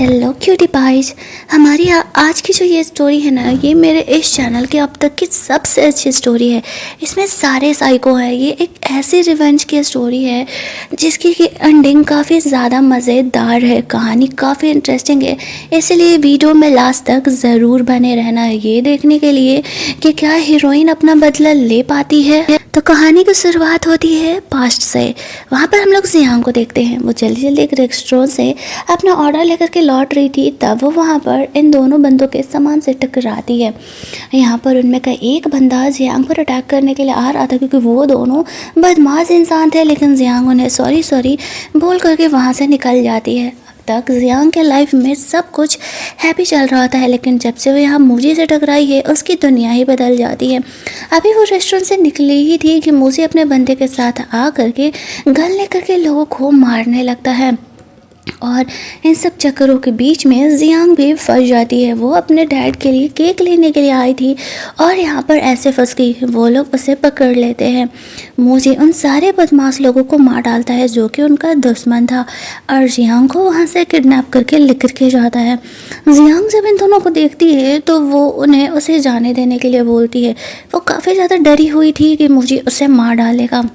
Hello cutie pies. हमारी आज की जो ये स्टोरी है ना, ये मेरे इस चैनल की अब तक की सबसे अच्छी स्टोरी है। इसमें सारे साइको है। ये एक ऐसी रिवेंज की स्टोरी है जिसकी की एंडिंग काफ़ी ज़्यादा मज़ेदार है। कहानी काफ़ी इंटरेस्टिंग है, इसलिए वीडियो में लास्ट तक ज़रूर बने रहना ये देखने के लिए कि क्या हीरोइन अपना बदला ले पाती है। तो कहानी की शुरुआत होती है पास्ट से। वहाँ पर हम लोग जियांग को देखते हैं। वो जल्दी जल्दी एक रेस्टोरेंट से अपना ऑर्डर लेकर के लौट रही थी, तब वो वहाँ पर इन दोनों बंदों के सामान से टकराती है। यहाँ पर उनमें का एक बंदा जियांग पर अटैक करने के लिए आ रहा था, क्योंकि वो दोनों बदमाश इंसान थे। लेकिन जियांग उन्हें सॉरी सॉरी बोल करके वहाँ से निकल जाती है। तक जियांग के लाइफ में सब कुछ हैप्पी चल रहा था, लेकिन जब से वो यहाँ मूजी से टकराई है उसकी दुनिया ही बदल जाती है। अभी वो रेस्टोरेंट से निकली ही थी कि मूजी अपने बंदे के साथ आ करके गन लेकर के लोगों को मारने लगता है। और इन सब चक्करों के बीच में जियांग भी फंस जाती है। वो अपने डैड के लिए केक लेने के लिए आई थी और यहाँ पर ऐसे फंस गई। वो लोग उसे पकड़ लेते हैं। मूजी उन सारे बदमाश लोगों को मार डालता है जो कि उनका दुश्मन था, और जियांग को वहाँ से किडनैप करके लेकर के जाता है। जियांग जब इन दोनों को देखती है तो वो उन्हें उसे जाने देने के लिए बोलती है। वो काफ़ी ज़्यादा डरी हुई थी कि मूजी उसे मार डालेगा।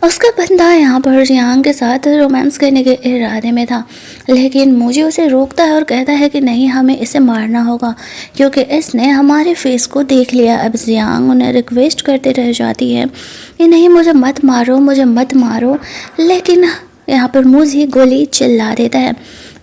उसका बंदा यहाँ पर जियांग के साथ रोमांस करने के इरादे में था, लेकिन मुझे उसे रोकता है और कहता है कि नहीं, हमें इसे मारना होगा क्योंकि इसने हमारे फेस को देख लिया। अब जियांग उन्हें रिक्वेस्ट करते रह जाती है कि नहीं, मुझे मत मारो, मुझे मत मारो। लेकिन यहाँ पर मुझे गोली चिल्ला देता है।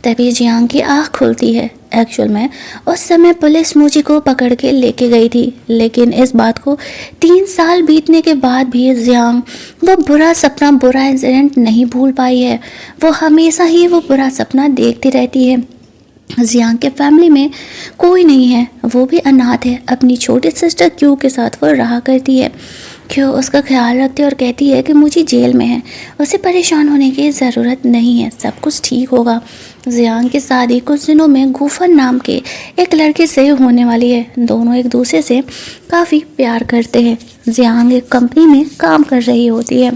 तभी जियांग की आँख खुलती है। एक्चुअल में उस समय पुलिस मुझे को पकड़ के लेके गई थी, लेकिन इस बात को 3 साल बीतने के बाद भी जियांग वो बुरा सपना, बुरा इंसिडेंट नहीं भूल पाई है। वो हमेशा ही वो बुरा सपना देखती रहती है। जियांग के फैमिली में कोई नहीं है, वो भी अनाथ है। अपनी छोटी सिस्टर क्यू के साथ वो रहा करती है। क्यों उसका ख्याल रखती है और कहती है कि मुझे जेल में है, उसे परेशान होने की ज़रूरत नहीं है, सब कुछ ठीक होगा। जियांग की शादी कुछ दिनों में गुफन नाम के एक लड़के से होने वाली है। दोनों एक दूसरे से काफ़ी प्यार करते हैं। जियांग एक कंपनी में काम कर रही होती है।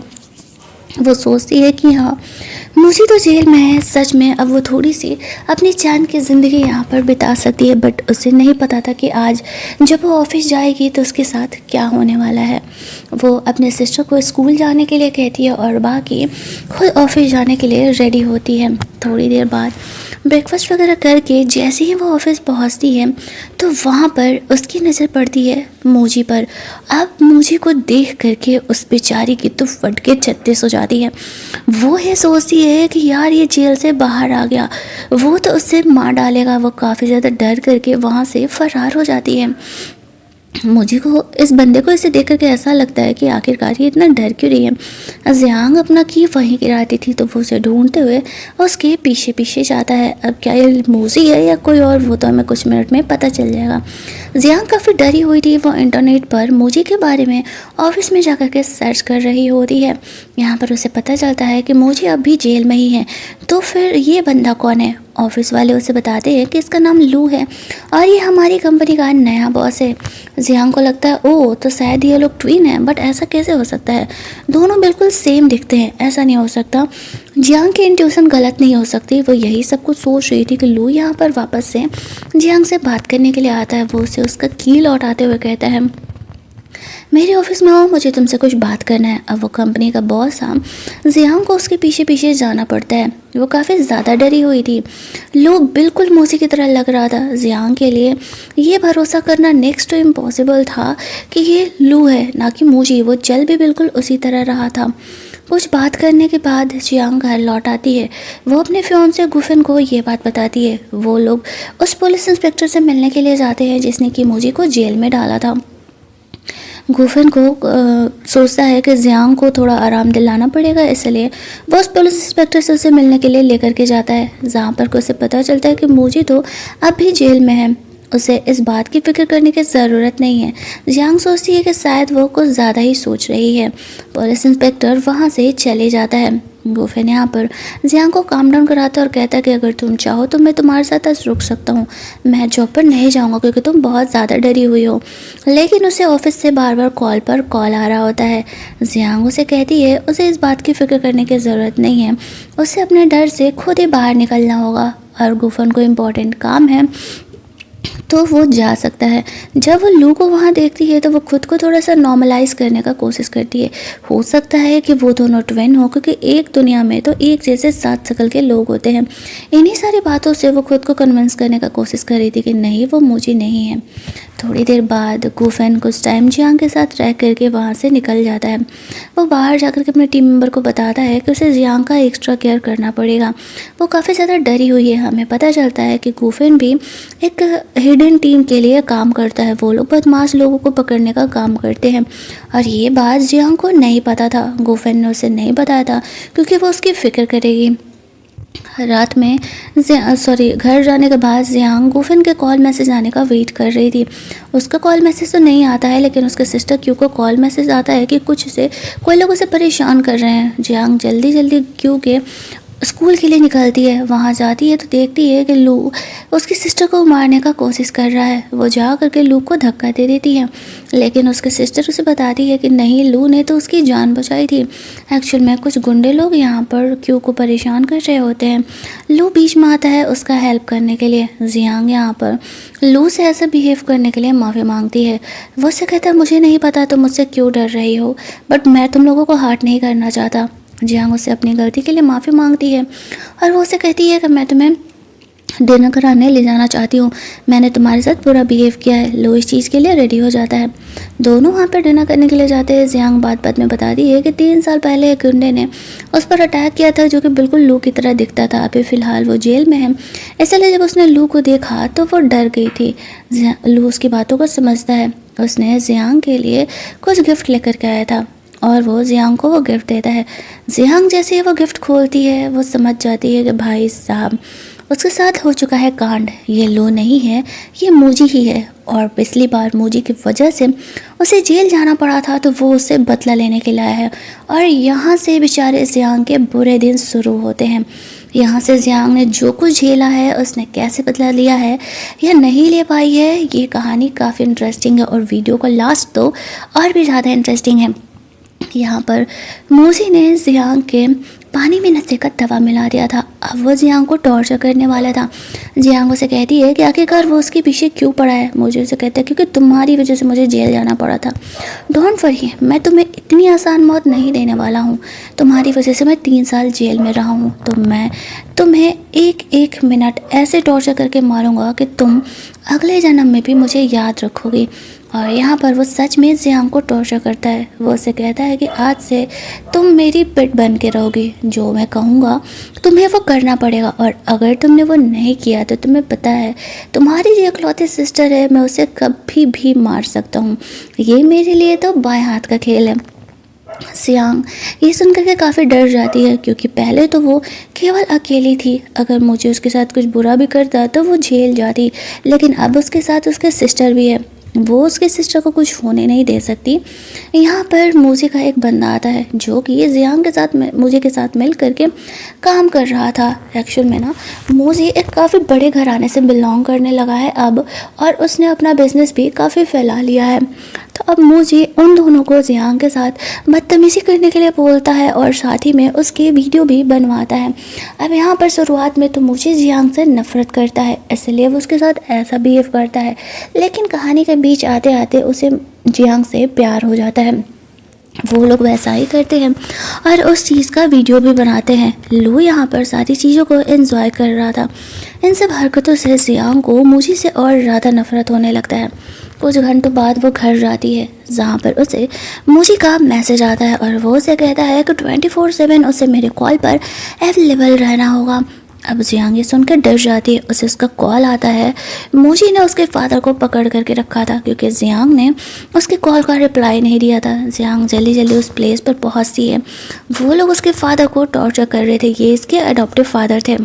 वो सोचती है कि हाँ, मुझे तो जेल में है, सच में अब वो थोड़ी सी अपनी चैन की ज़िंदगी यहाँ पर बिता सकती है। बट उसे नहीं पता था कि आज जब वो ऑफिस जाएगी तो उसके साथ क्या होने वाला है। वो अपने सिस्टर को स्कूल जाने के लिए कहती है और बाकी खुद ऑफिस जाने के लिए रेडी होती है। थोड़ी देर बाद ब्रेकफास्ट वगैरह करके जैसे ही वो ऑफिस पहुँचती है तो वहाँ पर उसकी नज़र पड़ती है मूजी पर। अब मूजी को देख करके उस बेचारी की तो फट के 36 हो जाती है। वो ये सोचती है कि यार, ये जेल से बाहर आ गया, वो तो उससे मार डालेगा। वो काफ़ी ज़्यादा डर करके वहाँ से फरार हो जाती है। मुझे को इस बंदे को इसे देख करके ऐसा लगता है कि आखिरकार ये इतना डर क्यों रही है। जियांग अपना की वहीं गिराती थी, तो वो उसे ढूंढते हुए उसके पीछे पीछे जाता है। अब क्या ये मूजी है या कोई और, वो तो हमें कुछ मिनट में पता चल जाएगा। जियांग काफ़ी डरी हुई थी। वो इंटरनेट पर मूजी के बारे में ऑफिस में जाकर के सर्च कर रही होती है। यहाँ पर उसे पता चलता है कि मूजी अब भी जेल में ही है। तो फिर ये बंदा कौन है? ऑफिस वाले उसे बताते हैं कि इसका नाम लू है और ये हमारी कंपनी का नया बॉस है। जियांग को लगता है ओह, तो शायद ये लोग ट्विन हैं, बट ऐसा कैसे हो सकता है? दोनों बिल्कुल सेम दिखते हैं, ऐसा नहीं हो सकता। जियांग की इंट्यूशन गलत नहीं हो सकती। वो यही सब कुछ सोच रही थी कि लू यहाँ पर वापस से जियांग से बात करने के लिए आता है। वो उसे उसका की लौटाते हुए कहता है, मेरे ऑफिस में आओ, मुझे तुमसे कुछ बात करना है। अब वो कंपनी का बॉस था। जियांग को उसके पीछे पीछे जाना पड़ता है। वो काफ़ी ज़्यादा डरी हुई थी। लोग बिल्कुल मूसी की तरह लग रहा था। जियांग के लिए ये भरोसा करना नेक्स्ट टू इम्पॉसिबल था कि ये लू है, ना कि मूजी। वो चल भी बिल्कुल उसी तरह रहा था। कुछ बात करने के बाद जियांग घर लौट आती है। वो अपने फियांसे गुफन को ये बात बताती है। वो लोग उस पुलिस इंस्पेक्टर से मिलने के लिए जाते हैं जिसने कि मूजी को जेल में डाला था। गुफन को सोचता है कि जियांग को थोड़ा आराम दिलाना पड़ेगा, इसलिए वो उस पुलिस इंस्पेक्टर से उसे मिलने के लिए लेकर के जाता है। जहाँ पर उसे पता चलता है कि मूजी तो अब भी जेल में है, उसे इस बात की फिक्र करने की ज़रूरत नहीं है। जियांग सोचती है कि शायद वो कुछ ज़्यादा ही सोच रही है। पुलिस इंस्पेक्टर वहाँ से चले जाता है। गुफन यहाँ पर जियांग को काम डाउन कराता है और कहता है कि अगर तुम चाहो तो मैं तुम्हारे साथ आज रुक सकता हूँ, मैं जॉब पर नहीं जाऊँगा क्योंकि तुम बहुत ज़्यादा डरी हुई हो। लेकिन उसे ऑफिस से बार बार कॉल पर कॉल आ रहा होता है। जियांग उसे कहती है उसे इस बात की फ़िक्र करने की ज़रूरत नहीं है, उसे अपने डर से खुद ही बाहर निकलना होगा। और गुफन को इम्पोर्टेंट काम है तो वो जा सकता है। जब वो लू को वहाँ देखती है तो वो खुद को थोड़ा सा नॉर्मलाइज करने का कोशिश करती है। हो सकता है कि वो दोनों ट्विन हो, क्योंकि एक दुनिया में तो एक जैसे 7 शक्ल के लोग होते हैं। इन्हीं सारी बातों से वो खुद को कन्विंस करने का कोशिश कर रही थी कि नहीं, वो मुझे नहीं है। थोड़ी देर बाद गुफेन कुछ टाइम जियांग के साथ रह करके वहाँ से निकल जाता है। वो बाहर जाकर के अपने टीम मेंबर को बताता है कि उसे जियांग का एक्स्ट्रा केयर करना पड़ेगा। वो काफ़ी ज़्यादा डरी हुई है। हमें पता चलता है कि गुफेन भी एक हिडन टीम के लिए काम करता है। वो लोग बदमाश लोगों को पकड़ने का काम करते हैं और ये बात जियांग को नहीं पता था। गुफेन ने उसे नहीं बताया था क्योंकि वो उसकी फ़िक्र करेगी। रात में घर जाने के बाद जियांग गुफिन के कॉल मैसेज आने का वेट कर रही थी। उसका कॉल मैसेज तो नहीं आता है, लेकिन उसके सिस्टर क्यू को कॉल मैसेज आता है कि कोई लोग उसे परेशान कर रहे हैं। जियांग जल्दी जल्दी क्यू के स्कूल के लिए निकलती है। वहाँ जाती है तो देखती है कि लू उसकी सिस्टर को मारने का कोशिश कर रहा है। वो जा करके लू को धक्का दे देती है, लेकिन उसके सिस्टर उसे बताती है कि नहीं, लू ने तो उसकी जान बचाई थी। एक्चुअल में कुछ गुंडे लोग यहाँ पर क्यू को परेशान कर रहे होते हैं। लू बीच में आता है उसका हेल्प करने के लिए। जियांग यहाँ पर लू से ऐसा बिहेव करने के लिए माफ़ी मांगती है। वो उससे कहता है मुझे नहीं पता तुम मुझसे क्यों डर रही हो, बट मैं तुम लोगों को हर्ट नहीं करना चाहता। जियांग उससे अपनी गलती के लिए माफ़ी मांगती है और वो उसे कहती है कि मैं तुम्हें डिनर कराने ले जाना चाहती हूँ, मैंने तुम्हारे साथ बुरा बिहेव किया है। लो इस चीज़ के लिए रेडी हो जाता है। दोनों वहाँ पर डिनर करने के लिए जाते हैं। जियांग बात में बताती है कि 3 साल पहले एक गुंडे ने उस पर अटैक किया था जो कि बिल्कुल लू की तरह दिखता था। अभी फ़िलहाल वो जेल में है, इसलिए जब उसने लू को देखा तो वो डर गई थी। लू उसकी बातों को समझता है। उसने जियांग के लिए कुछ गिफ्ट लेकर के आया था और वो जियांग को वो गिफ्ट देता है। जियांग जैसे ही वो गिफ्ट खोलती है वो समझ जाती है कि भाई साहब उसके साथ हो चुका है कांड। ये लो नहीं है, ये मूजी ही है, और पिछली बार मूजी की वजह से उसे जेल जाना पड़ा था तो वो उससे बदला लेने के लिए आया है। और यहाँ से बेचारे जियांग के बुरे दिन शुरू होते हैं। यहाँ से जियांग ने जो कुछ झेला है, उसने कैसे बदला लिया है या नहीं ले पाई है, ये कहानी काफ़ी इंटरेस्टिंग है और वीडियो का लास्ट तो और भी ज़्यादा इंटरेस्टिंग है। यहाँ पर मूजी ने जियांग के पानी में नशे का दवा मिला दिया था। अब वो जियांग को टॉर्चर करने वाला था। जियांग उसे कहती है कि आखिरकार वो उसके पीछे क्यों पड़ा है। मुझे उसे कहता है क्योंकि तुम्हारी वजह से मुझे जेल जाना पड़ा था। डोंट वरी, मैं तुम्हें इतनी आसान मौत नहीं देने वाला हूँ। तुम्हारी वजह से मैं 3 साल जेल में रहा हूँ, तो मैं तुम्हें एक मिनट ऐसे टॉर्चर करके मारूंगा कि तुम अगले जन्म में भी मुझे याद रखोगी। और यहाँ पर वो सच में जियांग को टॉर्चर करता है। वो उसे कहता है कि आज से तुम मेरी पिट बन के रहोगी, जो मैं कहूँगा तुम्हें वो करना पड़ेगा, और अगर तुमने वो नहीं किया तो तुम्हें पता है तुम्हारी जो इकलौती सिस्टर है, मैं उसे कभी भी मार सकता हूँ। ये मेरे लिए तो बाएं हाथ का खेल है। जियांग ये सुनकर के काफ़ी डर जाती है, क्योंकि पहले तो वो केवल अकेली थी। अगर मुझे उसके साथ कुछ बुरा भी करता तो वो जेल जाती, लेकिन अब उसके साथ उसके सिस्टर भी है। वो उसके सिस्टर को कुछ होने नहीं दे सकती। यहाँ पर मूजी का एक बंदा आता है जो कि जियांग के साथ मूजी के साथ मिल करके काम कर रहा था। एक्चुअल में ना मूजी एक काफ़ी बड़े घराने से बिलोंग करने लगा है अब, और उसने अपना बिजनेस भी काफ़ी फैला लिया है। तो अब मूजी उन दोनों को जियांग के साथ बदतमीज़ी करने के लिए बोलता है और साथ ही में उसके वीडियो भी बनवाता है। अब यहाँ पर शुरुआत में तो मूजी जियांग से नफरत करता है, इसलिए वो उसके साथ ऐसा बिहेव करता है, लेकिन कहानी के बीच आते आते उसे जियांग से प्यार हो जाता है। वो लोग वैसा ही करते हैं और उस चीज़ का वीडियो भी बनाते हैं। लू यहाँ पर सारी चीज़ों को एंजॉय कर रहा था। इन सब हरकतों से जियांग को मूजी से और ज़्यादा नफरत होने लगता है। कुछ घंटों बाद वो घर जाती है, जहाँ पर उसे मूजी का मैसेज आता है और वो उसे कहता है कि 24/7 उसे मेरे कॉल पर अवेलेबल रहना होगा। अब जियांग ये सुनकर डर जाती है। उसे उसका कॉल आता है। मूजी ने उसके फादर को पकड़ करके रखा था क्योंकि जियांग ने उसके कॉल का रिप्लाई नहीं दिया था। जियांग जल्दी जल्दी उस प्लेस पर पहुंचती है। वो लोग उसके फादर को टॉर्चर कर रहे थे। ये इसके अडॉप्टिव फादर थे।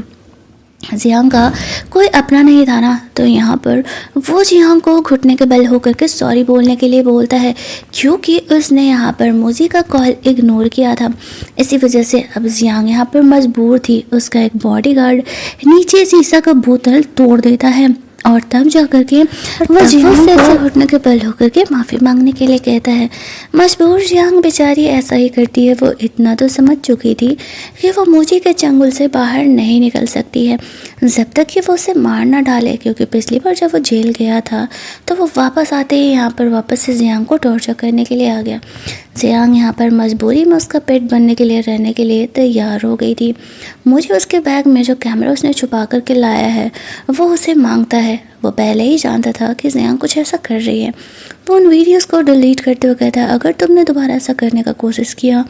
जियांग का कोई अपना नहीं था ना, तो यहाँ पर वो जियांग को घुटने के बल होकर के सॉरी बोलने के लिए बोलता है, क्योंकि उसने यहाँ पर मूजी का कॉल इग्नोर किया था। इसी वजह से अब जियांग यहाँ पर मजबूर थी। उसका एक बॉडीगार्ड नीचे शीशा का बोतल तोड़ देता है और तब जा करके वो जियांग से उठने के बल होकर के माफ़ी मांगने के लिए कहता है। मजबूर जियांग बेचारी ऐसा ही करती है। वो इतना तो समझ चुकी थी कि वो मूजी के चंगुल से बाहर नहीं निकल सकती है जब तक कि वो उसे मार ना डाले, क्योंकि पिछली बार जब वो जेल गया था तो वो वापस आते ही यहाँ पर वापस से जियांग को टॉर्चर करने के लिए आ गया। जियांग यहाँ पर मजबूरी में उसका पेट बनने के लिए रहने के लिए तैयार हो गई थी। मुझे उसके बैग में जो कैमरा उसने छुपा करके लाया है वो उसे मांगता है। वो पहले ही जानता था कि जियांग कुछ ऐसा कर रही है। वो उन वीडियोस को डिलीट करते हुए कहता है, अगर तुमने दोबारा ऐसा करने का कोशिश किया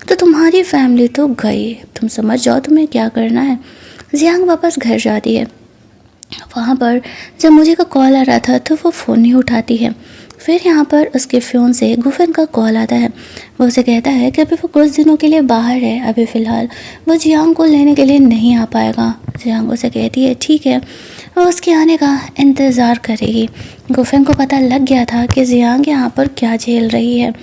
तो तुम्हारी फैमिली तो गई, तुम समझ जाओ तुम्हें क्या करना है। जियांग वापस घर जाती है। वहाँ पर जब मुझे का कॉल आ रहा था तो वो फ़ोन नहीं उठाती है। फिर यहाँ पर उसके फ़ोन से गुफन का कॉल आता है। वो उसे कहता है कि अभी वो कुछ दिनों के लिए बाहर है, अभी फ़िलहाल वो जियांग को लेने के लिए नहीं आ पाएगा। जियांग उसे कहती है ठीक है, वो उसके आने का इंतज़ार करेगी। गुफन को पता लग गया था कि जियांग यहाँ पर क्या झेल रही है।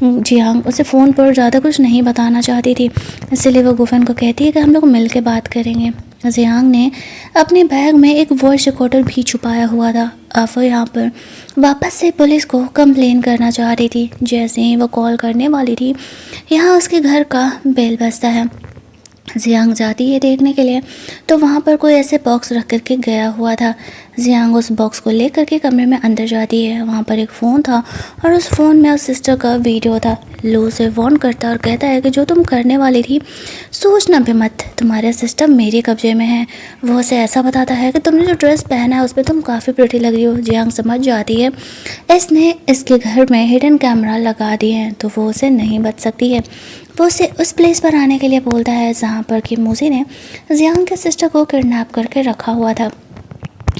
जियांग उसे फ़ोन पर ज़्यादा कुछ नहीं बताना चाहती थी, इसलिए वो गुफन को कहती है कि हम लोग मिल के बात करेंगे। जियांग ने अपने बैग में एक वॉइस रिकॉर्डर भी छुपाया हुआ था। अब वो यहाँ पर वापस से पुलिस को कंप्लेन करना चाह रही थी। जैसे ही वो कॉल करने वाली थी, यहाँ उसके घर का बेल बजता है। जियांग जाती है देखने के लिए तो वहाँ पर कोई ऐसे बॉक्स रख करके गया हुआ था। जियांग उस बॉक्स को ले करके कमरे में अंदर जाती है। वहाँ पर एक फ़ोन था और उस फ़ोन में उस सिस्टर का वीडियो था। लो उसे वार्न करता है और कहता है कि जो तुम करने वाली थी सोचना भी मत, तुम्हारा सिस्टम मेरे कब्जे में है। वो उसे ऐसा बताता है कि तुमने जो ड्रेस पहना है उस पर तुम काफ़ी प्रिटी लग रही हो। जियांग समझ जाती है इसने इसके घर में हिडन कैमरा लगा दिए हैं तो वो उसे नहीं बच सकती है। वो उसे उस प्लेस पर आने के लिए बोलता है जहाँ पर कि मूजी ने जियांग के सिस्टर को किडनैप करके रखा हुआ था।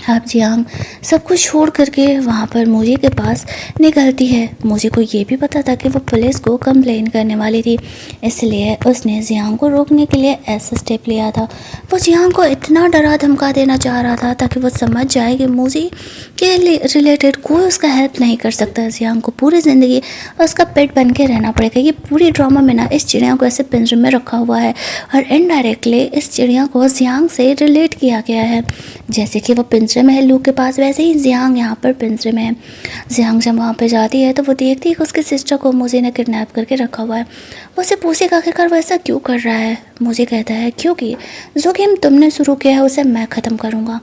अब जियांग सब कुछ छोड़ करके वहाँ पर मूजी के पास निकलती है। मूजी को ये भी पता था कि वो पुलिस को कंप्लेन करने वाली थी, इसलिए उसने जियांग को रोकने के लिए ऐसा स्टेप लिया था। वो जियांग को इतना डरा धमका देना चाह रहा था ताकि वो समझ जाए कि मूजी के रिलेटेड कोई उसका हेल्प नहीं कर सकता। जियांग को पूरी ज़िंदगी उसका पेट बन के रहना पड़ेगा। ये पूरी ड्रामा में ना इस चिड़िया को ऐसे पिंजरे में रखा हुआ है और इनडायरेक्टली इस चिड़िया को जियांग से रिलेट किया गया है। जैसे कि वो पिंजरे में है लू के पास, वैसे ही जियांग यहाँ पर पिंजरे में है। जियांग जब वहाँ पे जाती है तो वो देखती है कि उसकी सिस्टर को मूजी ने किडनैप करके रखा हुआ है। वो उसे पूछेगा आखिरकार वो ऐसा क्यों कर रहा है। मूजी कहता है क्योंकि जो गेम तुमने शुरू किया है उसे मैं ख़त्म करूँगा।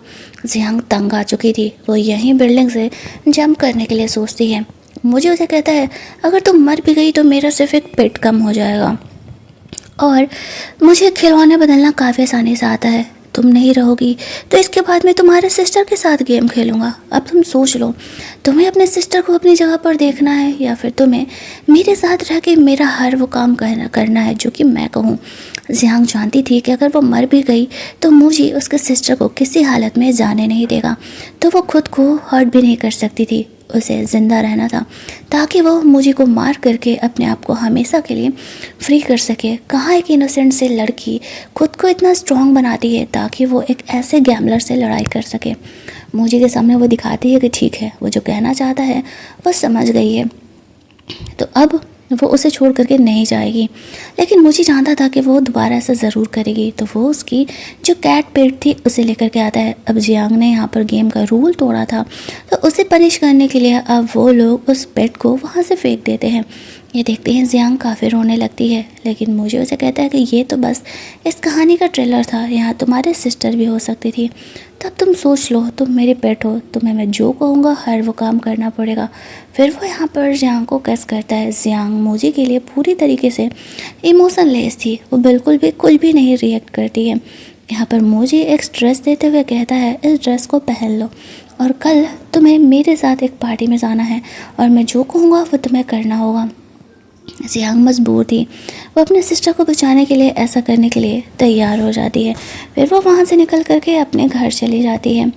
जियांग तंग आ चुकी थी। वो यहीं बिल्डिंग से जंप करने के लिए सोचती है। मुझे उसे कहता है अगर तुम मर भी गई तो मेरा सिर्फ एक पेट कम हो जाएगा और मुझे खिलौने बदलना काफ़ी आसानी से आता है। तुम नहीं रहोगी तो इसके बाद मैं तुम्हारे सिस्टर के साथ गेम खेलूँगा। अब तुम सोच लो, तुम्हें अपने सिस्टर को अपनी जगह पर देखना है या फिर तुम्हें मेरे साथ रह के मेरा हर वो काम करना है जो कि मैं कहूँ। जियांग जानती थी कि अगर वो मर भी गई तो मुझे उसके सिस्टर को किसी हालत में जाने नहीं देगा, तो वो खुद को हर्ट भी नहीं कर सकती थी। उसे ज़िंदा रहना था ताकि वो मुझे को मार करके अपने आप को हमेशा के लिए फ्री कर सके। कहाँ एक इनोसेंट से लड़की खुद को इतना स्ट्रॉन्ग बनाती है ताकि वो एक ऐसे गैमलर से लड़ाई कर सके। मुझे के सामने वो दिखाती है कि ठीक है, वो जो कहना चाहता है वो समझ गई है, तो अब वो उसे छोड़ करके नहीं जाएगी। लेकिन मुझे जानता था कि वो दोबारा ऐसा ज़रूर करेगी, तो वो उसकी जो कैट पेट थी उसे लेकर के आता है। अब जियांग ने यहाँ पर गेम का रूल तोड़ा था तो उसे पनिश करने के लिए अब वो लोग उस पेट को वहाँ से फेंक देते हैं। ये देखते हैं जियांग काफ़ी रोने लगती है, लेकिन मुझे उसे कहता है कि ये तो बस इस कहानी का ट्रेलर था, यहाँ तुम्हारे सिस्टर भी हो सकती थी। तब तुम सोच लो, तुम मेरे पेट हो, तुम्हें मैं जो कहूँगा हर वो काम करना पड़ेगा। फिर वो यहाँ पर जियांग को कैस करता है। जियांग मूजी के लिए पूरी तरीके से इमोशनलेस थी, वो बिल्कुल भी कुछ भी नहीं रिएक्ट करती है। यहाँ पर मूजी एक ड्रेस देते हुए कहता है इस ड्रेस को पहन लो और कल तुम्हें मेरे साथ एक पार्टी में जाना है और मैं जो कहूँगा वो तुम्हें करना होगा। जियांग मजबूर थी, वो अपने सिस्टर को बचाने के लिए ऐसा करने के लिए तैयार हो जाती है। फिर वो वहाँ से निकल करके अपने घर चली जाती है।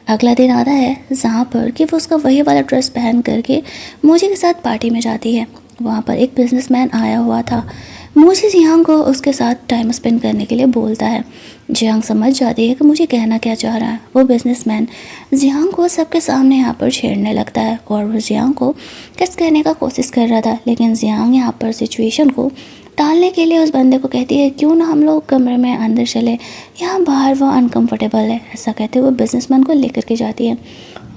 अगला दिन आता है जहाँ पर कि वो उसका वही वाला ड्रेस पहन करके मूजी के साथ पार्टी में जाती है। वहाँ पर एक बिजनेसमैन आया हुआ था। मूजी जियांग को उसके साथ टाइम स्पेंड करने के लिए बोलता है। जियांग समझ जाती है कि मुझे कहना क्या चाह रहा है। वो बिजनेसमैन जियांग को सबके सामने यहाँ पर छेड़ने लगता है और वो जियांग को किस कहने का कोशिश कर रहा था, लेकिन जियांग यहाँ पर सिचुएशन को टालने के लिए उस बंदे को कहती है क्यों ना हम लोग कमरे में अंदर चले, यहाँ बाहर वो अनकंफर्टेबल है। ऐसा कहते हुए बिजनेसमैन को लेकर के जाती है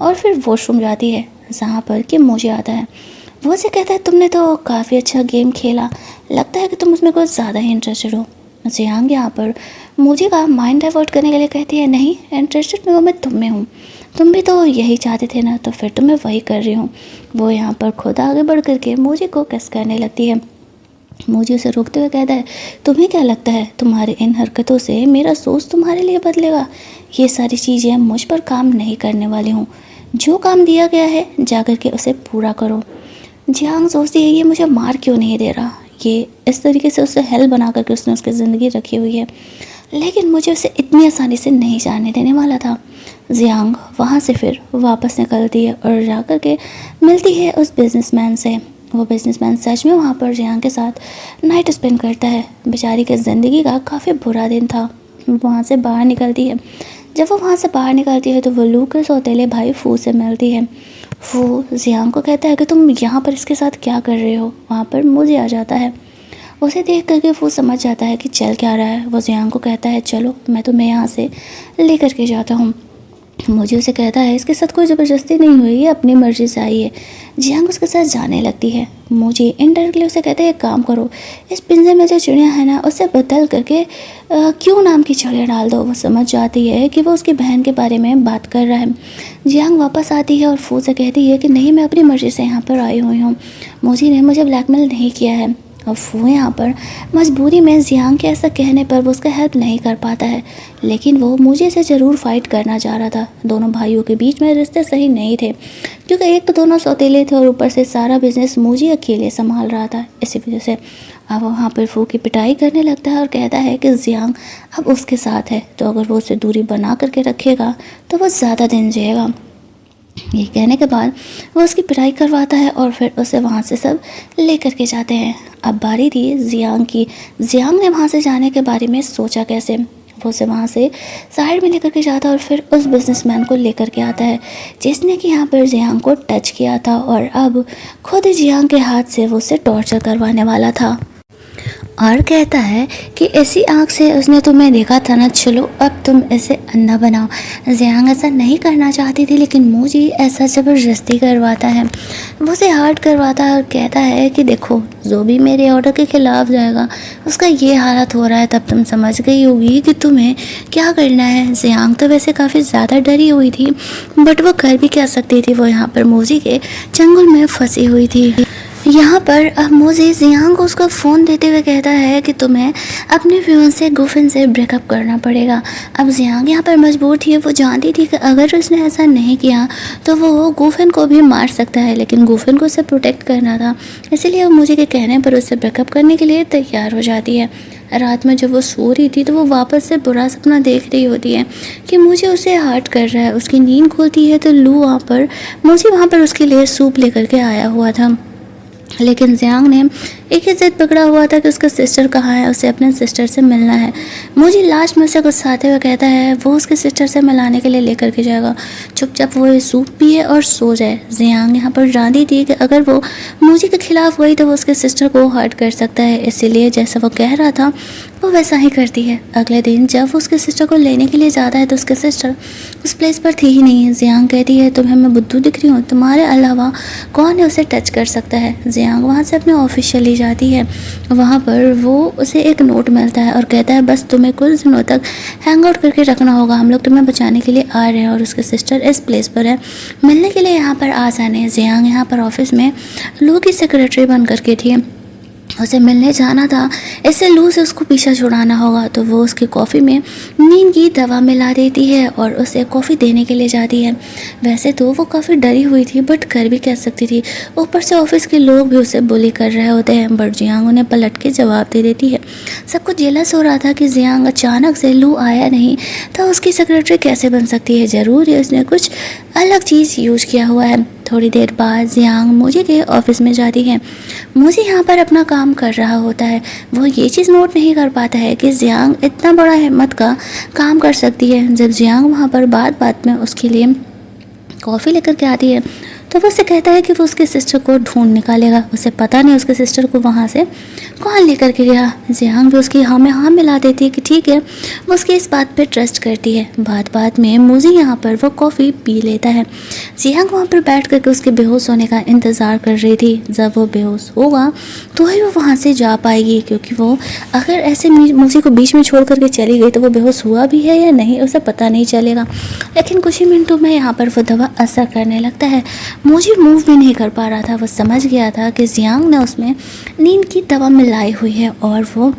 और फिर वॉशरूम जाती है जहाँ पर कि मोजी आता है। वो उसे कहता है तुमने तो काफ़ी अच्छा गेम खेला, लगता है कि तुम उसमें कुछ ज़्यादा ही इंटरेस्टेड हो। जियांग यहाँ पर मोजी का माइंड डाइवर्ट करने के लिए कहती है नहीं, इंटरेस्टेड मैं तुम में हूँ, तुम भी तो यही चाहते थे ना, तो फिर तो मैं वही कर रही हूँ। वो यहाँ पर खुद आगे बढ़ करके मोजी को किस करने लगती है। मोजी उसे रोकते हुए कहता है तुम्हें क्या लगता है तुम्हारी इन हरकतों से मेरा सोच तुम्हारे लिए बदलेगा? ये सारी चीज़ें मुझ पर काम नहीं करने वाली हूँ। जो काम दिया गया है जा कर के उसे पूरा करो। जियांग सोचती है ये मुझे मार क्यों नहीं दे रहा, ये इस तरीके से उसे हेल बना करके उसने उसकी ज़िंदगी रखी हुई है, लेकिन मुझे उसे इतनी आसानी से नहीं जाने देने वाला था। जियांग वहाँ से फिर वापस निकलती है और जा कर के मिलती है उस बिजनेसमैन से। वो बिजनेसमैन सच में वहाँ पर जियांग के साथ नाइट स्पेंड करता है। बेचारी की ज़िंदगी का काफ़ी बुरा दिन था। वहाँ से बाहर निकलती है। जब वो वहाँ से बाहर निकलती है तो वो लू के सौतेले भाई फू से मिलती है। फू जियांग को कहता है कि तुम यहाँ पर इसके साथ क्या कर रहे हो। वहाँ पर मुझे आ जाता है। उसे देख करके वो समझ जाता है कि चल क्या रहा है। वो जियांग को कहता है चलो मैं तुम्हें यहाँ से ले करके जाता हूँ। मुझे उसे कहता है इसके साथ कोई ज़बरदस्ती नहीं हुई, ये अपनी मर्ज़ी से आई है। जियांग उसके साथ जाने लगती है। मुझे इनडायरेक्टली उसे कहते हैं एक काम करो, इस पिंजरे में जो चिड़िया है ना उसे बदल करके क्यों नाम की चिड़िया डाल दो। वो समझ जाती है कि वो उसकी बहन के बारे में बात कर रहा है। जियांग वापस आती है और फू से कहती है कि नहीं मैं अपनी मर्ज़ी से यहाँ पर आई हुई हूँ, मुझे ने मुझे ब्लैकमेल नहीं किया है। और फू यहाँ पर मजबूरी में जियांग के ऐसा कहने पर वो उसका हेल्प नहीं कर पाता है, लेकिन वो मुझे से ज़रूर फाइट करना चाह रहा था। दोनों भाइयों के बीच में रिश्ते सही नहीं थे, क्योंकि एक तो दोनों सौतेले थे और ऊपर से सारा बिजनेस मुझे अकेले संभाल रहा था। इसी वजह से अब वहाँ पर फू की पिटाई करने लगता है और कहता है कि जियांग अब उसके साथ है, तो अगर वो उससे दूरी बना करके रखेगा तो वो ज़्यादा दिन जिएगा। ये कहने के बाद वो उसकी पिटाई करवाता है और फिर उसे वहाँ से सब लेकर के जाते हैं। अब बारी थी जियांग की। जियांग ने वहाँ से जाने के बारे में सोचा कैसे। वो उसे वहाँ से साइड में लेकर के जाता है और फिर उस बिजनेसमैन को लेकर के आता है जिसने कि यहाँ पर जियांग को टच किया था और अब खुद जियांग के हाथ से वो उसे टॉर्चर करवाने वाला था। और कहता है कि ऐसी आँख से उसने तुम्हें देखा था ना, चलो अब तुम इसे अंधा बनाओ। जियांग ऐसा नहीं करना चाहती थी, लेकिन मुझे ऐसा ज़बरदस्ती करवाता है। वो उसे हार्ट करवाता है और कहता है कि देखो जो भी मेरे ऑर्डर के ख़िलाफ़ जाएगा उसका ये हालत हो रहा है, तब तुम समझ गई होगी कि तुम्हें क्या करना है। जियांग तो वैसे काफ़ी ज़्यादा डरी हुई थी, बट वो कर भी क्या सकती थी, वो यहाँ पर मोजी के चंगुल में फंसी हुई थी। यहाँ पर अब मुझे जियांग को उसका फ़ोन देते हुए कहता है कि तुम्हें अपने फ्यून से गुफिन से ब्रेकअप करना पड़ेगा। अब जियांग यहाँ पर मजबूर थी, वो जानती थी कि अगर उसने ऐसा नहीं किया तो वो गुफिन को भी मार सकता है, लेकिन गुफिन को उसे प्रोटेक्ट करना था, इसलिए वो मुझे के कहने पर उससे ब्रेकअप करने के लिए तैयार हो जाती है। रात में जब वो सो रही थी तो वो वापस से बुरा सपना देख रही होती है कि मुझे उसे हर्ट कर रहा है। उसकी नींद खुलती है तो लू वहाँ पर मुझे वहाँ पर उसके लिए सूप लेकर के आया हुआ था, लेकिन जियांग ने एक ही जिद पकड़ा हुआ था कि उसका सिस्टर कहाँ है, उसे अपने सिस्टर से मिलना है। मुझे लास्ट में से गुस्साते हुए कहता है वो उसके सिस्टर से मिलाने के लिए लेकर के जाएगा, चुपचाप वो ये सूप पिए और सो जाए। जियांग यहाँ पर जानती थी कि अगर वो मुझे के खिलाफ गई तो वो उसके सिस्टर को हर्ट कर सकता है, इसीलिए जैसा वो कह रहा था वो वैसा ही करती है। अगले दिन जब वो उसके सिस्टर को लेने के लिए जाता है तो उसके सिस्टर उस प्लेस पर थी ही नहीं। जियांग कहती है तुम्हें मैं बुद्धू दिख रही हूँ, तुम्हारे अलावा कौन है उसे टच कर सकता है। जियांग वहाँ से अपने ऑफिस चली जाती है। वहाँ पर वो उसे एक नोट मिलता है और कहता है बस तुम्हें कुछ दिनों तक हैंग आउट करके रखना होगा, हम लोग तुम्हें बचाने के लिए आ रहे हैं और उसके सिस्टर इस प्लेस पर है, मिलने के लिए यहाँ पर आ जाने। जियांग यहाँ पर ऑफिस में लू की सेक्रेटरी बन करके थी, उसे मिलने जाना था, इससे लू से उसको पीछा छुड़ाना होगा, तो वो उसकी कॉफ़ी में नींद की दवा मिला देती है और उसे कॉफ़ी देने के लिए जाती है। वैसे तो वो काफ़ी डरी हुई थी, बट कर भी कह सकती थी, ऊपर से ऑफिस के लोग भी उसे बुली कर रहे होते हैं, बट जियांग उन्हें पलट के जवाब दे देती है। सबको जेलस हो रहा था कि जियांग अचानक से लू आया नहीं तो उसकी सेक्रेटरी कैसे बन सकती है, ज़रूर ही उसने कुछ अलग चीज़ यूज किया हुआ है। थोड़ी देर बाद जियांग मुझे के ऑफिस में जाती है। मुझे यहाँ पर अपना काम कर रहा होता है, वो ये चीज़ नोट नहीं कर पाता है कि जियांग इतना बड़ा हिम्मत का काम कर सकती है। जब जियांग वहाँ पर बात बात में उसके लिए कॉफ़ी लेकर के आती है तो वो उसे कहता है कि वो उसके सिस्टर को ढूंढ निकालेगा। उसे पता नहीं उसके सिस्टर को वहाँ से कौन लेकर के गया। जियांग भी उसकी हाँ में हाँ मिला देती है कि ठीक है, वो उसकी इस बात पे ट्रस्ट करती है। बात में मूजी यहाँ पर वो कॉफ़ी पी लेता है। जियांग वहाँ पर बैठ करके उसके बेहोश होने का इंतज़ार कर रही थी। जब वो बेहोश होगा तो ही वो वहाँ से जा पाएगी, क्योंकि वो अगर ऐसे मूजी को बीच में छोड़ करके चली गई तो वो बेहोश हुआ भी है या नहीं उसे पता नहीं चलेगा। लेकिन कुछ ही मिनटों में यहाँ पर वो दवा असर करने लगता है। मूजी मूव भी नहीं कर पा रहा था। वो समझ गया था कि जियांग ने उसमें नींद की दवा मिलाई हुई है और वो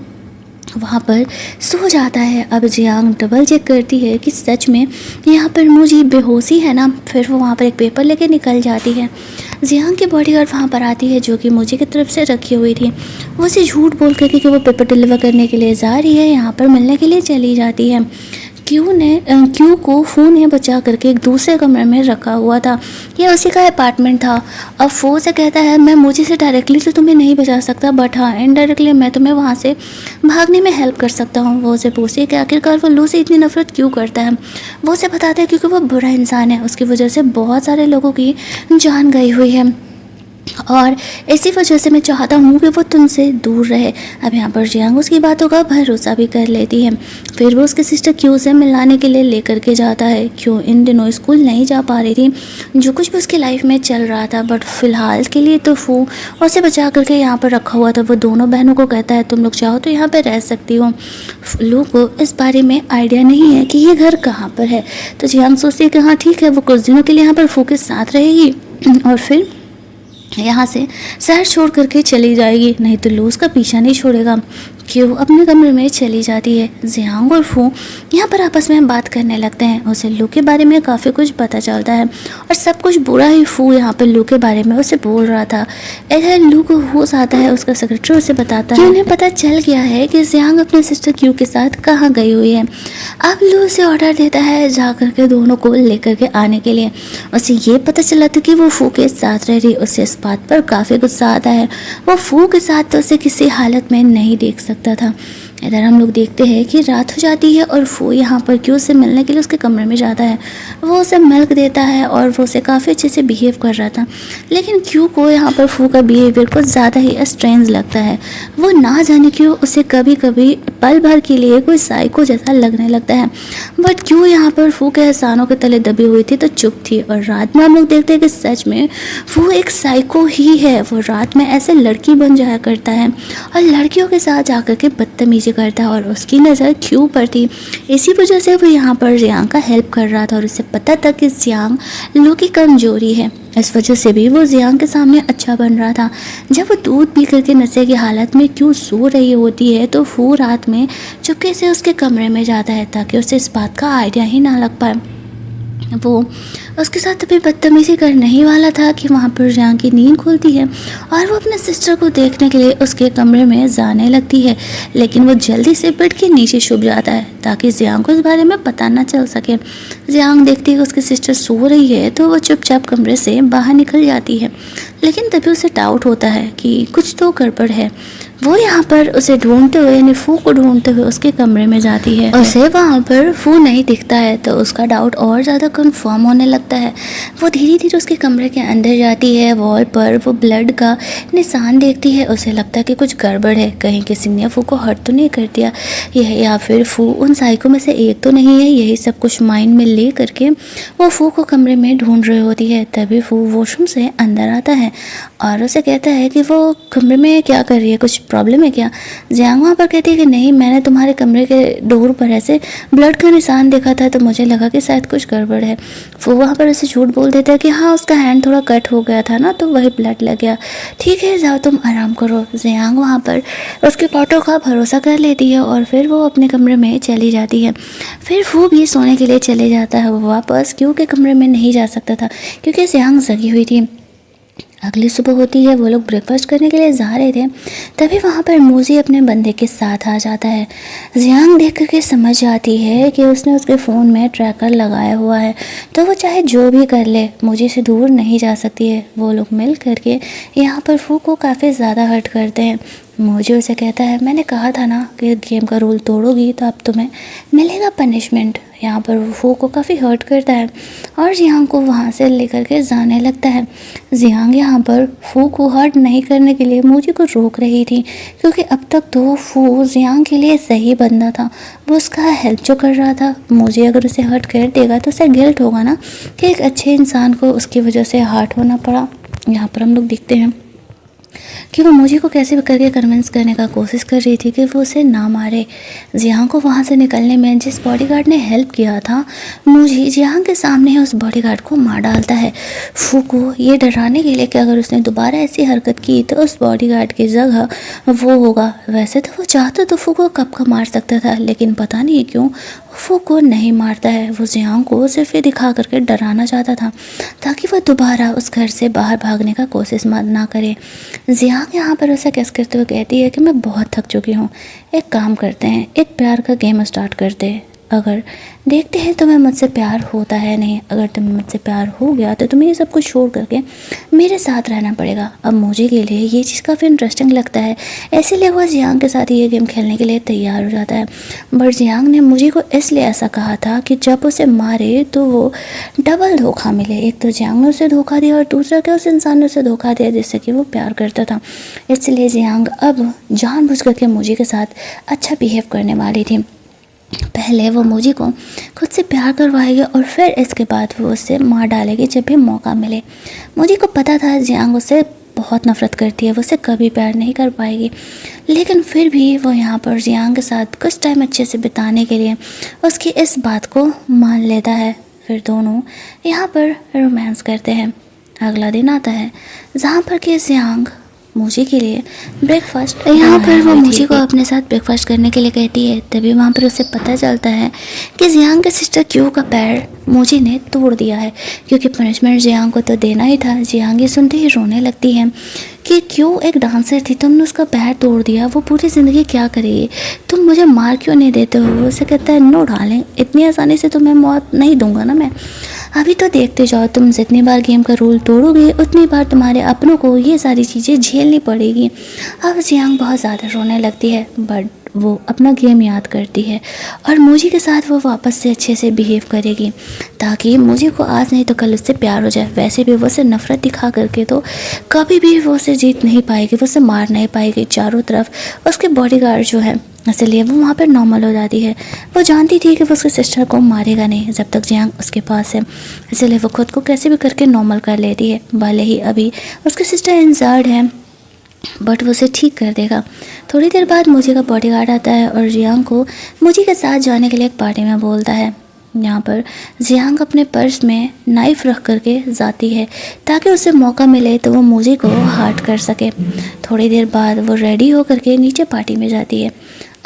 वहाँ पर सो जाता है। अब जियांग डबल चेक करती है कि सच में यहाँ पर मूजी बेहोशी है ना। फिर वो वहाँ पर एक पेपर लेके निकल जाती है। जियांग की बॉडीगार्ड वहाँ पर आती है जो कि मूजी की तरफ से रखी हुई थी। वो उसे झूठ बोल करके कि वो पेपर डिलीवर करने के लिए जा रही है, यहाँ पर मिलने के लिए चली जाती है। क्यू को फू ने बचा करके एक दूसरे कमरे में रखा हुआ था। यह उसी का अपार्टमेंट था। अब फू से कहता है मैं मुझे से डायरेक्टली तो तुम्हें नहीं बचा सकता, बट हाँ इनडायरेक्टली मैं तुम्हें वहाँ से भागने में हेल्प कर सकता हूँ। वो उसे पूछती है कि आखिरकार वो लू से इतनी नफरत क्यों करता है। वो उसे बताता है क्योंकि वो बुरा इंसान है, उसकी वजह से बहुत सारे लोगों की जान गई हुई है और इसी वजह से मैं चाहता हूँ कि वो तुमसे दूर रहे। अब यहाँ पर जियांग उसकी बातों का भरोसा भी कर लेती है। फिर वो उसके सिस्टर क्यू से मिलाने के लिए लेकर के जाता है। क्यों इन दिनों स्कूल नहीं जा पा रही थी, जो कुछ भी उसकी लाइफ में चल रहा था, बट फिलहाल के लिए तो फू उसे बचा करके यहाँ पर रखा हुआ था। वो दोनों बहनों को कहता है तुम लोग चाहो तो यहाँ पर रह सकती हो। लू को इस बारे में आइडिया नहीं है कि ये घर कहाँ पर है। तो जियांग सोचती है कि हाँ ठीक है, वो कुछ दिनों के लिए यहाँ पर फू के साथ रहेगी और फिर यहाँ से शहर छोड़ करके चली जाएगी, नहीं तो लू उसका पीछा नहीं छोड़ेगा। क्यों अपने कमरे में चली जाती है। जियांग और फू यहाँ पर आपस में बात करने लगते हैं। उसे लू के बारे में काफ़ी कुछ पता चलता है और सब कुछ बुरा ही फू यहाँ पर लू के बारे में उसे बोल रहा था। इधर लू को होश आता है, उसका सेक्रेटरी उसे बताता है कि उन्हें पता चल गया है कि जियांग अपने सिस्टर क्यू के साथ कहाँ गई हुई है। अब लू उसे ऑर्डर देता है जा करके दोनों को लेकर के आने के लिए। उसे ये पता चला था कि वो फू के साथ रह रही। उसे इस बात पर काफ़ी गुस्सा आता है। वो फू के साथ तो उसे किसी हालत में नहीं देख सकता था। इधर हम लोग देखते हैं कि रात हो जाती है और फू यहाँ पर क्यू से मिलने के लिए उसके कमरे में जाता है। वो उसे मिल्क देता है और वो उसे काफ़ी अच्छे से बिहेव कर रहा था, लेकिन क्यू को यहाँ पर फू का बिहेवियर कुछ ज़्यादा ही स्ट्रेंज लगता है। वो ना जाने क्यों उसे कभी कभी पल भर के लिए कोई साइको जैसा लगने लगता है। बट क्यू यहाँ पर फू के एहसानों के तले दबी हुई थी तो चुप थी। और रात में हम लोग देखते हैं कि सच में फू एक साइको ही है। वो रात में ऐसे लड़की बन जाया करता है और लड़कियों के साथ जाकर के बदतमीजी करता है और उसकी नज़र क्यू पर थी। इसी वजह से वो यहाँ पर जियांग का हेल्प कर रहा था और उसे पता था कि जियांग लू की कमजोरी है। इस वजह से भी वो जियांग के सामने अच्छा बन रहा था। जब वो दूध पी करके नशे की हालत में क्यों सो रही होती है तो फू रात में चुपके से उसके कमरे में जाता है ताकि उसे इस बात का आइडिया ही ना लग पाए। वो उसके साथ अभी बदतमीजी करने ही वाला था कि वहाँ पर जियांग की नींद खुलती है और वो अपने सिस्टर को देखने के लिए उसके कमरे में जाने लगती है, लेकिन वो जल्दी से बेड के नीचे छुप जाता है ताकि जियांग को इस बारे में पता ना चल सके। जियांग देखती है कि उसकी सिस्टर सो रही है तो वो चुपचाप कमरे से बाहर निकल जाती है, लेकिन तभी उसे डाउट होता है कि कुछ तो गड़बड़ है। वो यहाँ पर उसे ढूंढते हुए यानी फू को ढूंढते हुए उसके कमरे में जाती है। उसे वहाँ पर फू नहीं दिखता है तो उसका डाउट और ज़्यादा कंफर्म होने लगता है। वो धीरे धीरे उसके कमरे के अंदर जाती है। वॉल पर वो ब्लड का निशान देखती है। उसे लगता है कि कुछ गड़बड़ है, कहीं किसी ने फू को हर्ट तो नहीं कर दिया यह, या फिर फू उन साइको में से एक तो नहीं है। यही सब कुछ माइंड में ले करके वो फू को कमरे में ढूंढ रही होती है। तभी फू वॉशरूम से अंदर आता है और उसे कहता है कि वो कमरे में क्या कर रही है, कुछ प्रॉब्लम है क्या। जियांग वहाँ पर कहती है कि नहीं, मैंने तुम्हारे कमरे के डोर पर ऐसे ब्लड का निशान देखा था तो मुझे लगा कि शायद कुछ गड़बड़ है। वो वहाँ पर उसे झूठ बोल देता है कि हाँ उसका हैंड थोड़ा कट हो गया था ना तो वही ब्लड लग गया। ठीक है जाओ तुम आराम करो। जियांग वहाँ पर उसके बातों का भरोसा कर लेती है और फिर वो अपने कमरे में चली जाती है। फिर वो भी सोने के लिए चले जाता है। वो वापस क्यू के कमरे में नहीं जा सकता था क्योंकि जियांग जगी हुई थी। अगली सुबह होती है, वो लोग ब्रेकफास्ट करने के लिए जा रहे थे, तभी वहाँ पर मूजी अपने बंदे के साथ आ जाता है। जियांग देख करके समझ जाती है कि उसने उसके फ़ोन में ट्रैकर लगाया हुआ है तो वो चाहे जो भी कर ले मूजी से दूर नहीं जा सकती है। वो लोग मिल करके यहाँ पर फू को काफ़ी ज़्यादा हर्ट करते हैं। मोजी उसे कहता है, मैंने कहा था ना कि गेम का रूल तोड़ोगी तो अब तुम्हें मिलेगा पनिशमेंट। यहाँ पर वो फू को काफ़ी हर्ट करता है और जियांग को वहाँ से लेकर के जाने लगता है। जियांग यहाँ पर फू को हर्ट नहीं करने के लिए मोजी को रोक रही थी, क्योंकि अब तक तो फू जियांग के लिए सही बंदा था, वो उसका हेल्प जो कर रहा था। मोजी अगर उसे हर्ट कर देगा तो उसे गिल्ट होगा ना कि एक अच्छे इंसान को उसकी वजह से हर्ट होना पड़ा। यहाँ पर हम लोग देखते हैं कि वो मोजी को कैसे भी करके कन्विंस करने का कोशिश कर रही थी कि वो उसे ना मारे। जियांग को वहाँ से निकलने में जिस बॉडीगार्ड ने हेल्प किया था, मोजी जियांग के सामने ही उस बॉडीगार्ड को मार डालता है, फू को ये डराने के लिए कि अगर उसने दोबारा ऐसी हरकत की तो उस बॉडीगार्ड की जगह वो होगा। वैसे तो वो चाहता तो फू को कब का मार सकता था, लेकिन पता नहीं क्यों फू को नहीं मारता है। वो जियांग को सिर्फ ये दिखा करके डराना चाहता था ताकि वो दोबारा उस घर से बाहर भागने का कोशिश ना करे। जियांग यहाँ पर उसे कैस करते हुए कहती है कि मैं बहुत थक चुकी हूँ, एक काम करते हैं, एक प्यार का गेम स्टार्ट करते हैं, अगर देखते हैं तुम्हें मुझसे प्यार होता है नहीं। अगर तुम्हें मुझसे प्यार हो गया तो तुम्हें ये सब कुछ छोड़ करके मेरे साथ रहना पड़ेगा। अब मुझे के लिए ये चीज़ काफ़ी इंटरेस्टिंग लगता है, इसीलिए वो जियांग के साथ ये गेम खेलने के लिए तैयार हो जाता है। बट जियांग ने मुझे को इसलिए ऐसा कहा था कि जब उसे मारे तो वो डबल धोखा मिले। एक तो जियांग ने उसे धोखा दिया और दूसरा क्या उस इंसान ने उसे धोखा दिया जिससे कि वो प्यार करता था। इसलिए जियांग अब जानबूझ करके मुझे के साथ अच्छा बिहेव करने वाली थी। पहले वो मोजी को खुद से प्यार करवाएगी और फिर इसके बाद वो उससे मार डालेगी जब भी मौका मिले। मोजी को पता था जियांग उससे बहुत नफरत करती है, वो उससे कभी प्यार नहीं कर पाएगी, लेकिन फिर भी वो यहाँ पर जियांग के साथ कुछ टाइम अच्छे से बिताने के लिए उसकी इस बात को मान लेता है। फिर दोनों यहाँ पर रोमांस करते हैं। अगला दिन आता है जहाँ पर कि जियांग मोजी के लिए ब्रेकफास्ट, यहाँ पर वो मोजी को अपने साथ ब्रेकफास्ट करने के लिए कहती है। तभी वहाँ पर उसे पता चलता है कि जियांग के सिस्टर क्यू का पैर मोजी ने तोड़ दिया है, क्योंकि पनिशमेंट जियांग को तो देना ही था। जियांग ये सुनते ही रोने लगती है कि क्यों एक डांसर थी, तुमने उसका पैर तोड़ दिया, वो पूरी ज़िंदगी क्या करेगी, तुम मुझे मार क्यों नहीं देते हो। उसे कहता है, नो डार्लिंग, इतनी आसानी से तुम्हें मौत नहीं दूंगा ना मैं, अभी तो देखते जाओ, तुम जितनी बार गेम का रूल तोड़ोगे उतनी बार तुम्हारे अपनों को ये सारी चीज़ें झेलनी पड़ेगी। अब जियांग बहुत ज़्यादा रोने लगती है, बट वो अपना गेम याद करती है और मोजी के साथ वो वापस से अच्छे से बिहेव करेगी ताकि मोजी को आज नहीं तो कल उससे प्यार हो जाए। वैसे भी वो उसे नफरत दिखा करके तो कभी भी वो उसे जीत नहीं पाएगी, वो उसे मार नहीं पाएगी। चारों तरफ उसके बॉडीगार्ड जो है, इसलिए वो वहाँ पर नॉर्मल हो जाती है। वो जानती थी कि वो उसके सिस्टर को मारेगा नहीं जब तक जियांग उसके पास है, इसलिए वो खुद को कैसे भी करके नॉर्मल कर लेती है। भले ही अभी उसके सिस्टर इंजर्ड है, बट वो उसे ठीक कर देगा। थोड़ी देर बाद मोजी का बॉडीगार्ड आता है और जियांग को मोजी के साथ जाने के लिए एक पार्टी में बोलता है। यहाँ पर जियांग अपने पर्स में नाइफ़ रख करके जाती है ताकि उसे मौका मिले तो वो मोजी को हार्ट कर सके। थोड़ी देर बाद वो रेडी हो करके नीचे पार्टी में जाती है।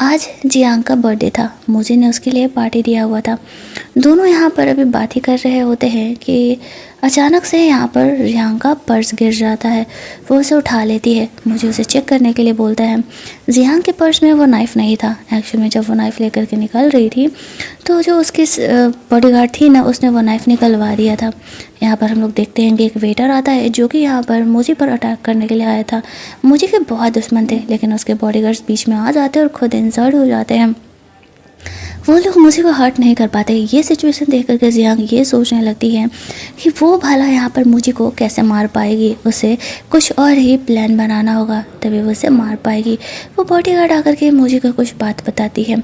आज जियांग का बर्थडे था, मोजी ने उसके लिए पार्टी दिया हुआ था। दोनों यहाँ पर अभी बात ही कर रहे होते हैं कि अचानक से यहाँ पर जियांग का पर्स गिर जाता है। वो उसे उठा लेती है, मुझे उसे चेक करने के लिए बोलता है। जियांग के पर्स में वो नाइफ़ नहीं था। एक्चुअल में जब वो नाइफ़ लेकर के निकल रही थी तो जो उसकी बॉडीगार्ड थी ना, उसने वो नाइफ़ निकलवा दिया था। यहाँ पर हम लोग देखते हैं कि एक वेटर आता है जो कि यहाँ पर मोजी पर अटैक करने के लिए आया था। मोजी के बहुत दुश्मन थे, लेकिन उसके बॉडीगार्ड्स बीच में आ जाते हैं और खुद इंजर्ड हो जाते हैं। वो लोग मोजी को हर्ट नहीं कर पाते। ये सिचुएशन देख करके जियांग ये सोचने लगती है कि वो भला यहाँ पर मोजी को कैसे मार पाएगी, उसे कुछ और ही प्लान बनाना होगा तभी वो उसे मार पाएगी। वो बॉडीगार्ड आकर के मोजी को कुछ बात बताती है।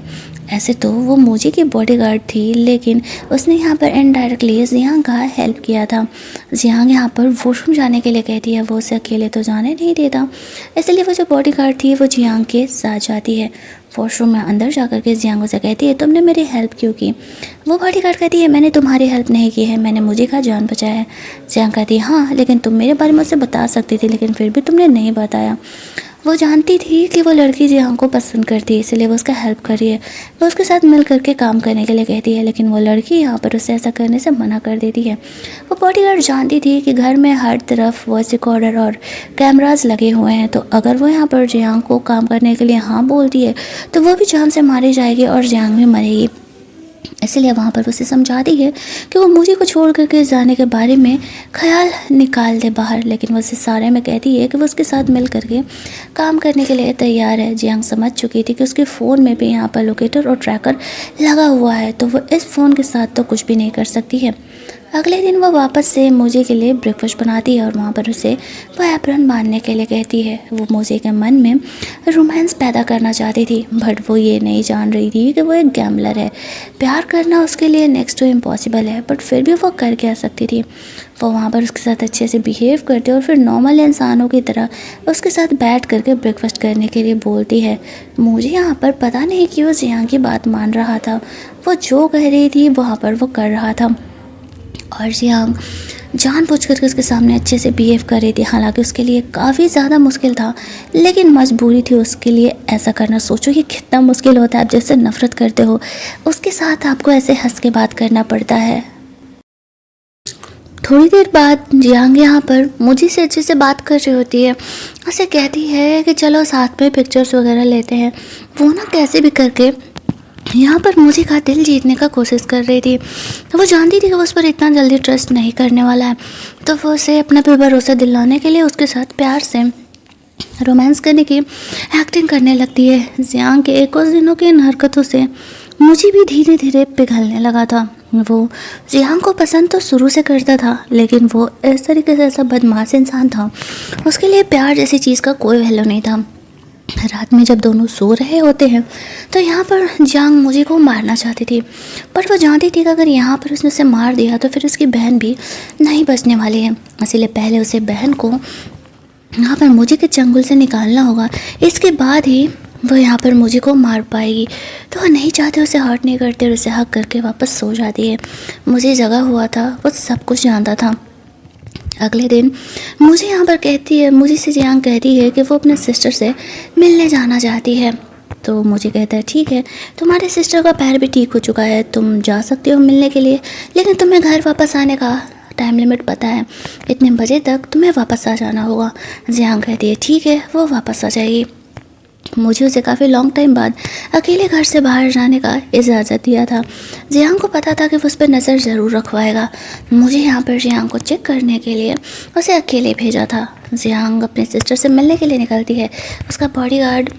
ऐसे तो वो मोजी की बॉडीगार्ड थी, लेकिन उसने यहाँ पर इनडायरेक्टली जियांग का हेल्प किया था। जियांग यहाँ पर वॉशरूम जाने के लिए कहती है, वो उसे अकेले तो जाने नहीं देता, इसलिए वो जो बॉडीगार्ड थी वो जियांग के साथ जाती है। वॉशरूम में अंदर जाकर के जियांग उसे कहती है, तुमने मेरी हेल्प क्यों की। वो बॉडीगार्ड कहती है, मैंने तुम्हारी हेल्प नहीं की है, मैंने मोजी का जान बचाया है। जियांग कहती है, हाँ लेकिन तुम मेरे बारे में उसे बता सकती थी, लेकिन फिर भी तुमने नहीं बताया। वो जानती थी कि वो लड़की जियांग को पसंद करती है, इसलिए वो उसका हेल्प कर रही है। वो उसके साथ मिल करके काम करने के लिए कहती है, लेकिन वो लड़की यहाँ पर उसे ऐसा करने से मना कर देती है। वो बॉडीगार्ड जानती थी कि घर में हर तरफ वॉइस रिकॉर्डर और कैमरास लगे हुए हैं, तो अगर वो यहाँ पर जियांग को काम करने के लिए हाँ बोलती है तो वो भी जान से मारी जाएगी और जियांग भी मरेगी। इसलिए वहाँ पर उसे समझाती है कि वो मुझे को छोड़ करके जाने के बारे में ख्याल निकाल दे बाहर, लेकिन वो उसे सारे में कहती है कि वो उसके साथ मिल करके काम करने के लिए तैयार है। जियांग समझ चुकी थी कि उसके फ़ोन में भी यहाँ पर लोकेटर और ट्रैकर लगा हुआ है, तो वो इस फ़ोन के साथ तो कुछ भी नहीं कर सकती है। अगले दिन वो वापस से मोजे के लिए ब्रेकफास्ट बनाती है और वहाँ पर उसे वो एप्रन बांधने के लिए कहती है। वो मोजे के मन में रोमांस पैदा करना चाहती थी, बट वो ये नहीं जान रही थी कि वो एक गैम्बलर है। प्यार करना उसके लिए नेक्स्ट टू इम्पॉसिबल है, बट फिर भी वो कर क्या सकती थी। वो वहाँ पर उसके साथ अच्छे से बिहेव करती और फिर नॉर्मल इंसानों की तरह उसके साथ बैठ करके ब्रेकफास्ट करने के लिए बोलती है। मुझे यहाँ पर पता नहीं कि वो जियांग की बात मान रहा था, वो जो कह रही थी वहाँ पर वो कर रहा था और जियांग जानबूझ करके उसके सामने अच्छे से बिहेव कर रही थी। हालांकि उसके लिए काफ़ी ज़्यादा मुश्किल था, लेकिन मजबूरी थी उसके लिए ऐसा करना। सोचो कि कितना मुश्किल होता है, आप जैसे नफ़रत करते हो उसके साथ आपको ऐसे हंस के बात करना पड़ता है। थोड़ी देर बाद जियांग यहाँ पर मुझे से अच्छे से बात कर रही होती है। उसे कहती है कि चलो साथ में पिक्चर्स वगैरह लेते हैं। वो ना कैसे भी करके यहाँ पर मुझे का दिल जीतने का कोशिश कर रही थी। तो वो जानती थी कि वो उस पर इतना जल्दी ट्रस्ट नहीं करने वाला है, तो वो उसे अपने पे भरोसा दिलाने के लिए उसके साथ प्यार से रोमांस करने की एक्टिंग करने लगती है। जियांग के कुछ दिनों की इन हरकतों से मुझे भी धीरे धीरे पिघलने लगा था। वो जियांग को पसंद तो शुरू से करता था, लेकिन वो इस तरीके से ऐसा बदमाश इंसान था, उसके लिए प्यार जैसी चीज़ का कोई वैल्यू नहीं था। रात में जब दोनों सो रहे होते हैं तो यहाँ पर जियांग मुझे को मारना चाहती थी, पर वो जानती थी कि अगर यहाँ पर उसने उसे मार दिया तो फिर उसकी बहन भी नहीं बचने वाली है। इसीलिए पहले उसे बहन को यहाँ पर मुझे के चंगुल से निकालना होगा, इसके बाद ही वो यहाँ पर मुझे को मार पाएगी। तो वो नहीं चाहते उसे हर्ट नहीं करते और उसे हक करके वापस सो जाती है। मुझे जगा हुआ था, वो सब कुछ जानता था। अगले दिन मुझे यहाँ पर कहती है, मुझे से जियांग कहती है कि वो अपने सिस्टर से मिलने जाना चाहती है। तो मुझे कहता है ठीक है, तुम्हारे सिस्टर का पैर भी ठीक हो चुका है, तुम जा सकते हो मिलने के लिए, लेकिन तुम्हें घर वापस आने का टाइम लिमिट पता है, इतने बजे तक तुम्हें वापस आ जाना होगा। जियांग कहती है ठीक है, वो वापस आ जाएगी। मुझे उसे काफ़ी लॉन्ग टाइम बाद अकेले घर से बाहर जाने का इजाज़त दिया था। जियांग को पता था कि वो उस पर नज़र ज़रूर रखवाएगा। मुझे यहाँ पर जियांग को चेक करने के लिए उसे अकेले भेजा था। जियांग अपने सिस्टर से मिलने के लिए निकलती है। उसका बॉडीगार्ड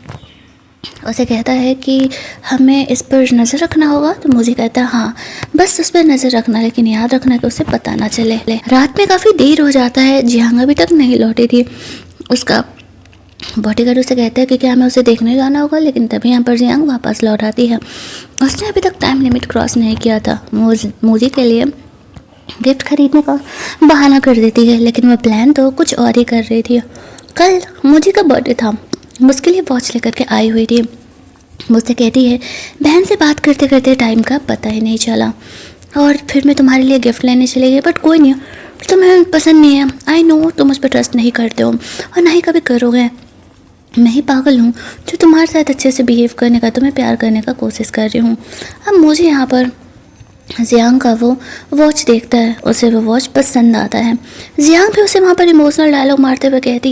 उसे कहता है कि हमें इस पर नज़र रखना होगा, तो मुझे कहता है हाँ बस उस पर नज़र रखना, लेकिन याद रखना कि उसे पता ना चले। रात में काफ़ी देर हो जाता है, जियांग अभी तक नहीं लौटी थी। उसका बॉडीगार्ड उसे कहता है कि क्या हमें उसे देखने जाना होगा, लेकिन तभी यहाँ पर जियांग वापस लौट आती है। उसने अभी तक टाइम लिमिट क्रॉस नहीं किया था। मुझे के लिए गिफ्ट खरीदने का बहाना कर देती है, लेकिन वह प्लान तो कुछ और ही कर रही थी। कल मुझे का बर्थडे था, मुझके लिए वॉच लेकर के आई हुई थी। मुझसे कहती है बहन से बात करते करते टाइम का पता ही नहीं चला, और फिर मैं तुम्हारे लिए गिफ्ट लेने चली गई, बट कोई नहीं, तुम्हें पसंद नहीं है। आई नो तुम मुझ पर ट्रस्ट नहीं करते हो और ना ही कभी करोगे। मैं ही पागल हूँ जो तुम्हारे साथ अच्छे से बिहेव करने का, तुम्हें प्यार करने का कोशिश कर रही हूँ। अब मुझे यहाँ पर जियांग का वो वॉच देखता है, उसे वो वॉच पसंद आता है। जियांग भी उसे वहाँ पर इमोशनल डायलॉग मारते हुए कहती